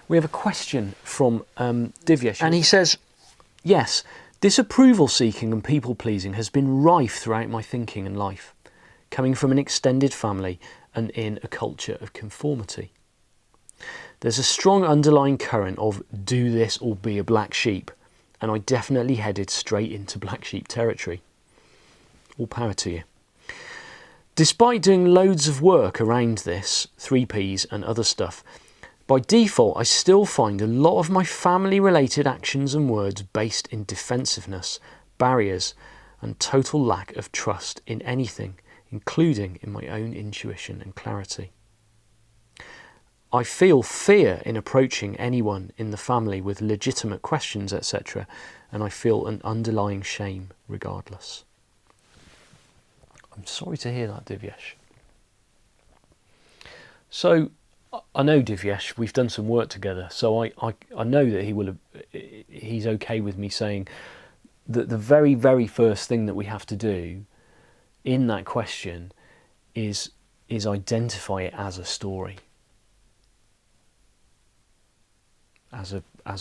We have a question from Divyesh, and he says, yes, this approval seeking and people pleasing has been rife throughout my thinking and life, coming from an extended family and in a culture of conformity. There's a strong underlying current of do this or be a black sheep, and I definitely headed straight into black sheep territory. All power to you. Despite doing loads of work around this, 3Ps and other stuff, by default I still find a lot of my family-related actions and words based in defensiveness, barriers, and total lack of trust in anything, including in my own intuition and clarity. I feel fear in approaching anyone in the family with legitimate questions, etc., and I feel an underlying shame regardless. I'm sorry to hear that, Divyesh. So, I know Divyesh, we've done some work together, so I know that he's okay with me saying that the very, very first thing that we have to do in that question is identify it as a story. As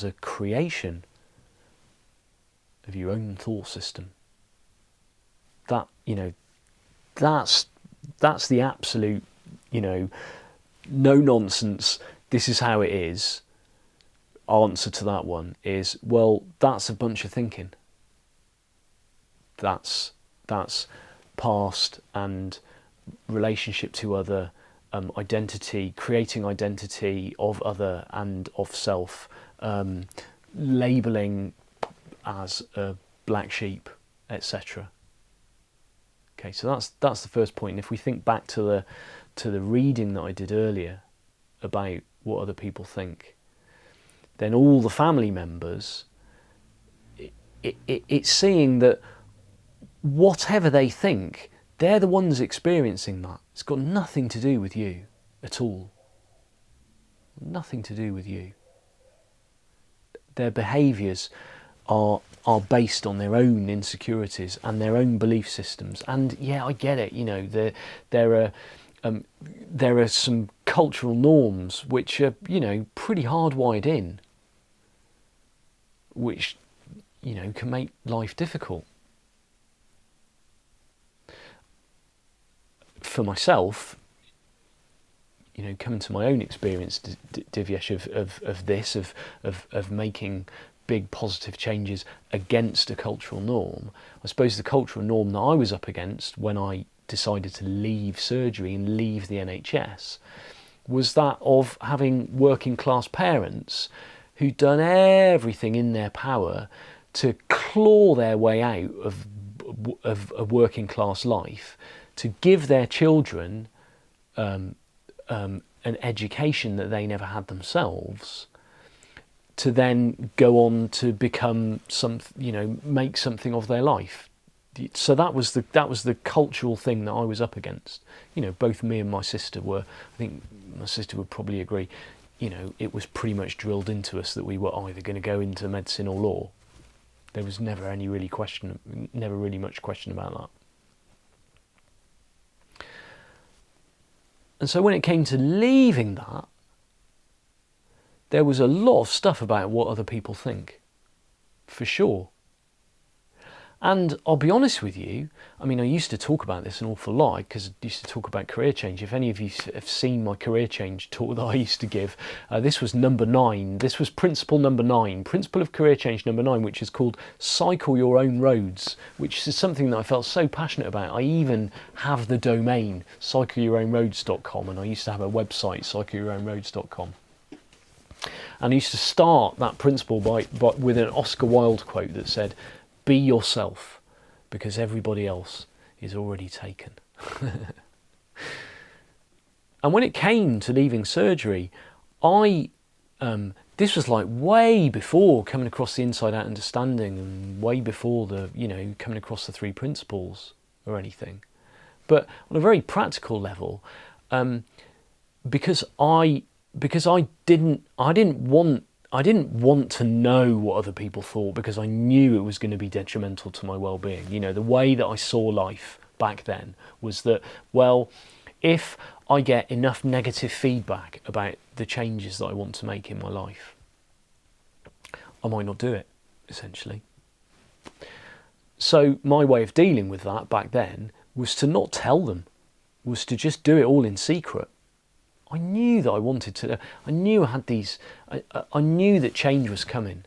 a creation of your own thought system. That, that's the absolute, no nonsense, this is how it is, answer to that one is, well, that's a bunch of thinking. That's past and relationship to other, identity, creating identity of other and of self, labelling as a black sheep, etc. Okay, so that's the first point. And if we think back to the reading that I did earlier about what other people think, then all the family members, it's seeing that whatever they think, they're the ones experiencing that. It's got nothing to do with you at all. Nothing to do with you. Their behaviours are based on their own insecurities and their own belief systems. And yeah, I get it. There are some cultural norms which are pretty hardwired in, which can make life difficult. For myself, coming to my own experience, Divyesh, of making big positive changes against a cultural norm, I suppose the cultural norm that I was up against when I decided to leave surgery and leave the NHS was that of having working class parents who'd done everything in their power to claw their way out of a working class life, to give their children an education that they never had themselves, to then go on to become make something of their life. So that was the cultural thing that I was up against. Both me and my sister were. I think my sister would probably agree. It was pretty much drilled into us that we were either going to go into medicine or law. There was never really much question about that. And so when it came to leaving that, there was a lot of stuff about what other people think, for sure. And I'll be honest with you, I used to talk about this an awful lot, because I used to talk about career change. If any of you have seen my career change talk that I used to give, this was number 9. This was principle number 9, principle of career change number 9, which is called cycle your own roads, which is something that I felt so passionate about. I even have the domain cycleyourownroads.com, and I used to have a website, cycleyourownroads.com. And I used to start that principle with an Oscar Wilde quote that said, "Be yourself, because everybody else is already taken." And when it came to leaving surgery, this was like way before coming across the Inside Out Understanding, and way before coming across the 3 principles or anything. But on a very practical level, because I didn't want to know what other people thought, because I knew it was going to be detrimental to my well-being. The way that I saw life back then was that, well, if I get enough negative feedback about the changes that I want to make in my life, I might not do it, essentially. So my way of dealing with that back then was to not tell them, was to just do it all in secret. I knew that I wanted to, I knew I had these, I knew that change was coming.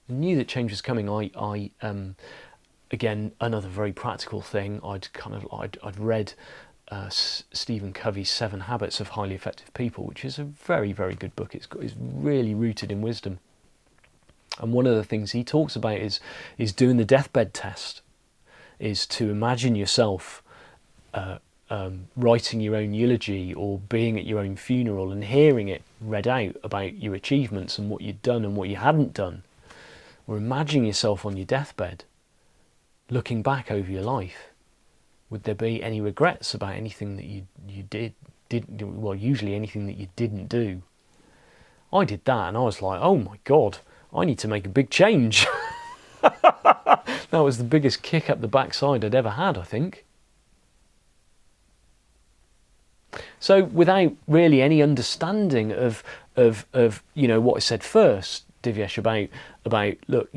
I knew that change was coming. Again, another very practical thing, I'd read Stephen Covey's 7 Habits of Highly Effective People, which is a very, very good book. It's really rooted in wisdom. And one of the things he talks about is doing the deathbed test, is to imagine yourself writing your own eulogy or being at your own funeral and hearing it read out about your achievements and what you'd done and what you hadn't done. Or imagining yourself on your deathbed, looking back over your life. Would there be any regrets about anything that you didn't, well, usually anything that you didn't do? I did that and I was like, oh my God, I need to make a big change. That was the biggest kick up the backside I'd ever had, I think. So without really any understanding of what I said first, Divyesh, about look,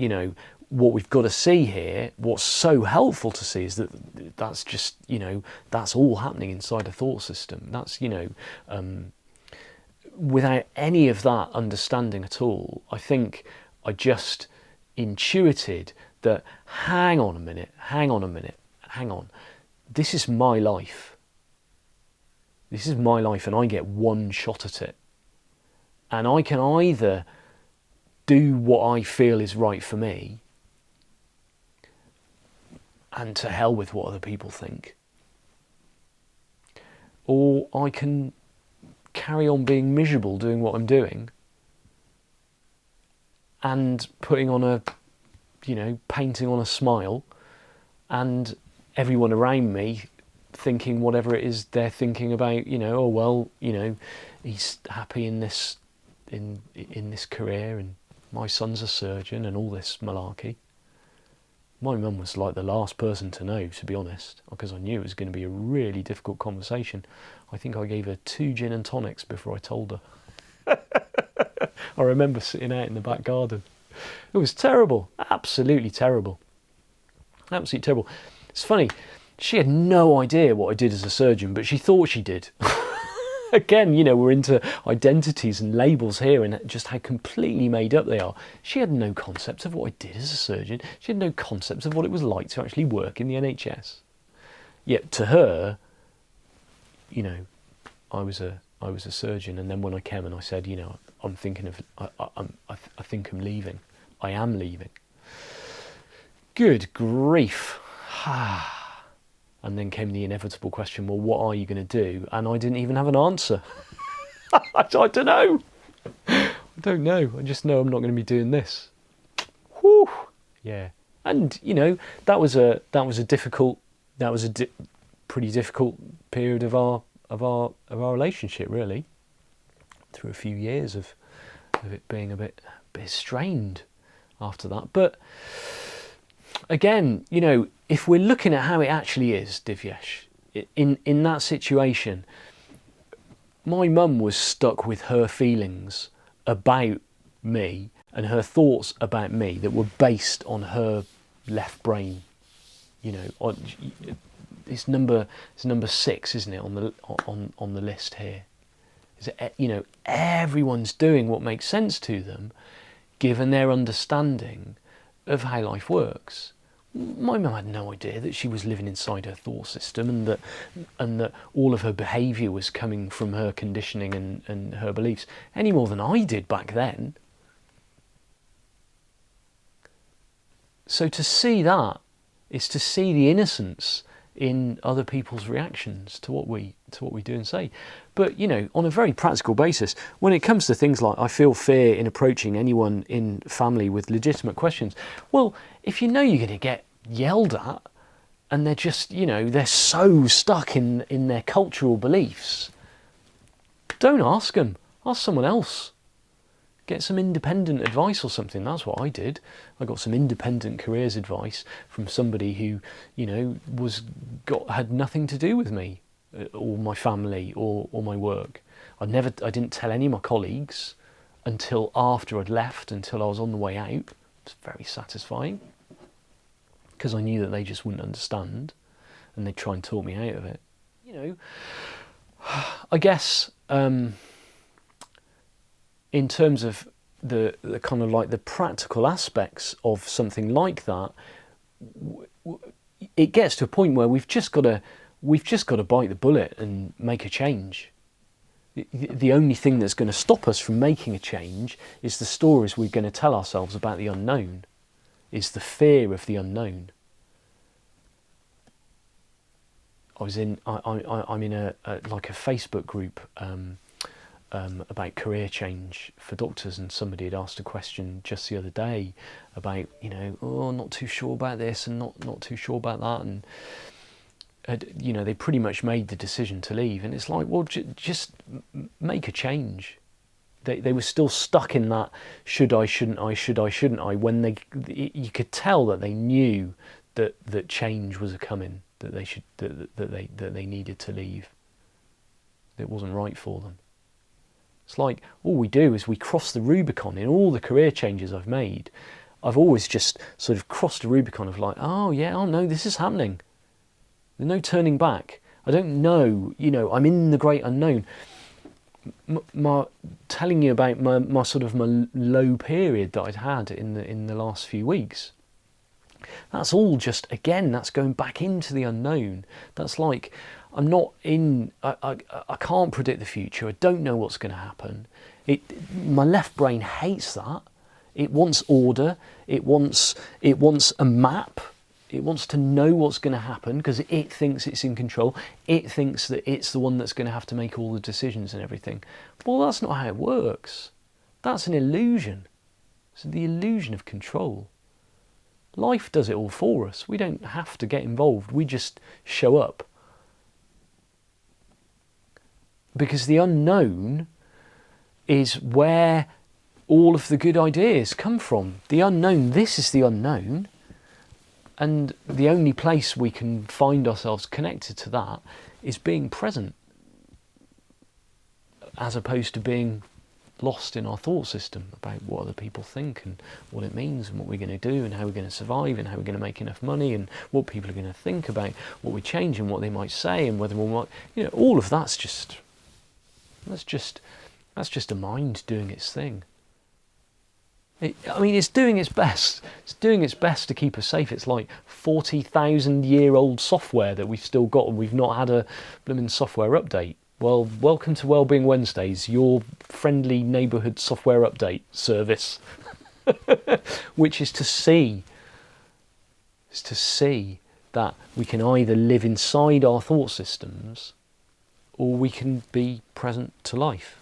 what we've got to see here, what's so helpful to see is that's just, that's all happening inside a thought system. That's, without any of that understanding at all, I think I just intuited that, hang on, this is my life. This is my life and I get one shot at it. And I can either do what I feel is right for me, and to hell with what other people think, or I can carry on being miserable doing what I'm doing and putting on a, painting on a smile, and everyone around me thinking whatever it is they're thinking about, oh well, he's happy in this career and my son's a surgeon and all this malarkey. My mum was like the last person to know, to be honest, because I knew it was going to be a really difficult conversation. I think I gave her 2 gin and tonics before I told her. I remember sitting out in the back garden. It was terrible, absolutely terrible. Absolutely terrible. It's funny, she had no idea what I did as a surgeon, but she thought she did. Again, we're into identities and labels here and just how completely made up they are. She had no concept of what I did as a surgeon. She had no concept of what it was like to actually work in the NHS. Yet to her, I was a surgeon, and then when I came and I said, I'm thinking of, I think I'm leaving. I am leaving. Good grief. And then came the inevitable question, well, what are you going to do? And I didn't even have an answer. I don't know. I don't know. I just know I'm not going to be doing this. Whew. Yeah. And, that was a pretty difficult period of our relationship, really. Through a few years of it being a bit strained after that. But again, if we're looking at how it actually is, Divyesh, in that situation, my mum was stuck with her feelings about me and her thoughts about me that were based on her left brain. It's number 6, isn't it, on the list here? Is it, everyone's doing what makes sense to them, given their understanding of how life works. My mum had no idea that she was living inside her thought system, and that all of her behaviour was coming from her conditioning and her beliefs, any more than I did back then. So to see that is to see the innocence in other people's reactions to what we do and say. But on a very practical basis, when it comes to things like I feel fear in approaching anyone in family with legitimate questions, well, if you're going to get yelled at and they're just they're so stuck in their cultural beliefs, don't ask them. Ask someone else. Get some independent advice or something. That's what I did. I got some independent careers advice from somebody who, had nothing to do with me. or my family, or my work. I didn't tell any of my colleagues until after I'd left, until I was on the way out. It's very satisfying, because I knew that they just wouldn't understand, and they'd try and talk me out of it. You know, I guess in terms of the kind of like the practical aspects of something like that, it gets to a point where we've just got to bite the bullet and make a change. The only thing that's going to stop us from making a change is the stories we're going to tell ourselves about the unknown, is the fear of the unknown. I'm in a Facebook group about career change for doctors, and somebody had asked a question just the other day about, not too sure about this and not too sure about that, and they pretty much made the decision to leave. And it's like, well, just make a change. They were still stuck in that should I, shouldn't I, when you could tell that they knew that change was coming, that they needed to leave. It wasn't right for them. It's like all we do is we cross the Rubicon. In all the career changes I've made, I've always just sort of crossed the Rubicon of like, oh no, this is happening. There's no turning back. I don't know, I'm in the great unknown. Telling you about my sort of my low period that I'd had in the last few weeks. That's all just, again, that's going back into the unknown. That's like, I'm not in, I can't predict the future. I don't know what's going to happen. My left brain hates that. It wants order. It wants a map. It wants to know what's going to happen because it thinks it's in control. It thinks that it's the one that's going to have to make all the decisions and everything. Well, that's not how it works. That's an illusion. It's the illusion of control. Life does it all for us. We don't have to get involved. We just show up. Because the unknown is where all of the good ideas come from. The unknown, this is the unknown. And the only place we can find ourselves connected to that is being present, as opposed to being lost in our thought system about what other people think and what it means and what we're going to do and how we're going to survive and how we're going to make enough money and what people are going to think about what we change and what they might say and whether we might, all of that's just a mind doing its thing. It's doing its best. It's doing its best to keep us safe. It's like 40,000-year-old software that we've still got, and we've not had a blooming software update. Well, welcome to Wellbeing Wednesdays, your friendly neighbourhood software update service, which is to see that we can either live inside our thought systems or we can be present to life.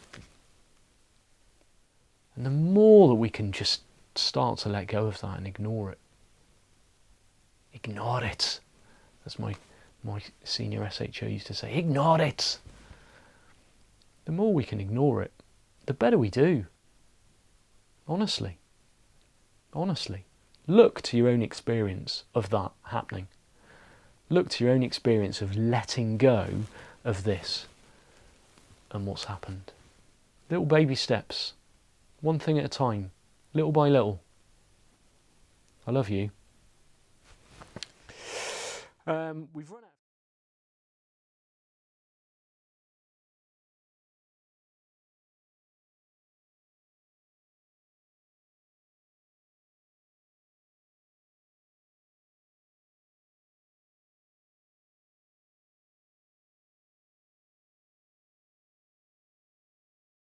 And the more that we can just start to let go of that and ignore it. Ignore it. As my senior SHO used to say, ignore it. The more we can ignore it, the better we do. Honestly. Look to your own experience of that happening. Look to your own experience of letting go of this and what's happened. Little baby steps. One thing at a time, little by little. I love you. We've run out.